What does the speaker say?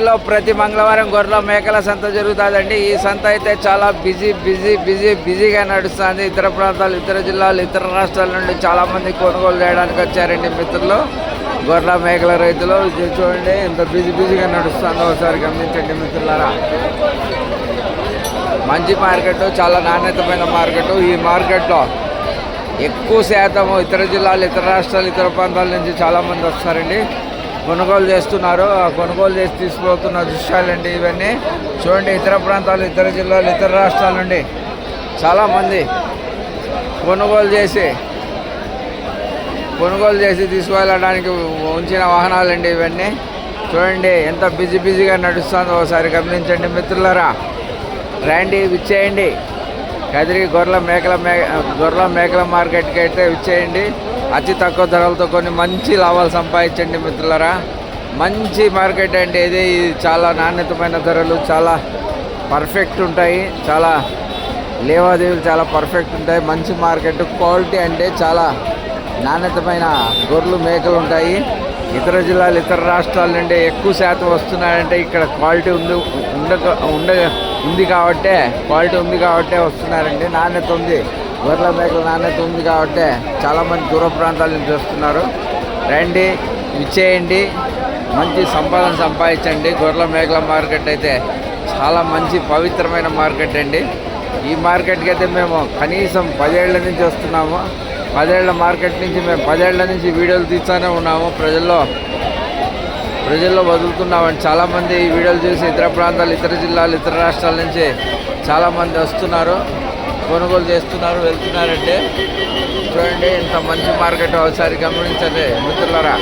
మార్కెట్లో ప్రతి మంగళవారం గొర్రెల మేకల సంత జరుగుతుందండి. ఈ సంత అయితే చాలా బిజీగా నడుస్తుంది. ఇతర ప్రాంతాలు, ఇతర జిల్లాలు, ఇతర రాష్ట్రాల నుండి చాలామంది కొనుగోలు చేయడానికి వచ్చారండి మిత్రులు. గొర్రెల మేకల రైతులు చూడండి ఎంత బిజీగా నడుస్తుందో ఒకసారి గమనించండి మిత్రులారా. మంచి మార్కెట్, చాలా నాణ్యతమైన మార్కెట్. ఈ మార్కెట్లో ఎక్కువ శాతం ఇతర జిల్లాలు, ఇతర రాష్ట్రాలు, ఇతర ప్రాంతాల నుంచి చాలామంది వస్తారండి, కొనుగోలు చేస్తున్నారు. కొనుగోలు చేసి తీసుకుపోతున్న దృశ్యాలండి ఇవన్నీ చూడండి. ఇతర ప్రాంతాలు, ఇతర జిల్లాలు, ఇతర రాష్ట్రాల నుండి చాలామంది కొనుగోలు చేసి తీసుకువెళ్ళడానికి ఉంచిన వాహనాలండి ఇవన్నీ చూడండి. ఎంత బిజీగా నడుస్తుందో ఒకసారి గమనించండి మిత్రులారా. రండి, విచ్చేయండి. కదిరి గొర్రెల మేకల మార్కెట్కి అయితే విచ్చేయండి. అతి తక్కువ ధరలతో కొన్ని మంచి లాభాలు సంపాదించండి మిత్రులారా. మంచి మార్కెట్ అండి ఇది. చాలా నాణ్యతమైన ధరలు, చాలా పర్ఫెక్ట్ ఉంటాయి. చాలా లేవాదేవీలు చాలా పర్ఫెక్ట్ ఉంటాయి. మంచి మార్కెట్, క్వాలిటీ అంటే చాలా నాణ్యతమైన గొర్రెలు మేకలు ఉంటాయి. ఇతర జిల్లాలు, ఇతర రాష్ట్రాల నుండి ఎక్కువ శాతం వస్తున్నాయంటే ఇక్కడ క్వాలిటీ ఉంది కాబట్టే, క్వాలిటీ ఉంది కాబట్టే వస్తున్నారండి. నాణ్యత ఉంది, గొర్రెల మేకల నాణ్యత ఉంది కాబట్టి చాలామంది దూర ప్రాంతాల నుంచి వస్తున్నారు. రండి, ఇచ్చేయండి, మంచి సంపాదన సంపాదించండి. గొర్రెల మేకల మార్కెట్ అయితే చాలా మంచి పవిత్రమైన మార్కెట్ అండి. ఈ మార్కెట్కి అయితే మేము కనీసం 10 ఏళ్ల నుంచి వస్తున్నాము. 10 ఏళ్ల మార్కెట్ నుంచి మేము 10 ఏళ్ల నుంచి వీడియోలు తీస్తూనే ఉన్నాము. ప్రజల్లో వదులుతున్నామని చాలామంది ఈ వీడియోలు చూసి ఇతర ప్రాంతాలు, ఇతర జిల్లాలు, ఇతర రాష్ట్రాల నుంచి చాలామంది వస్తున్నారు, కొనుగోలు చేస్తున్నారు, వెళ్తున్నారంటే చూడండి. ఇంత మంచి మార్కెట్ ఒకసారి గమనించండి మిత్రులారా.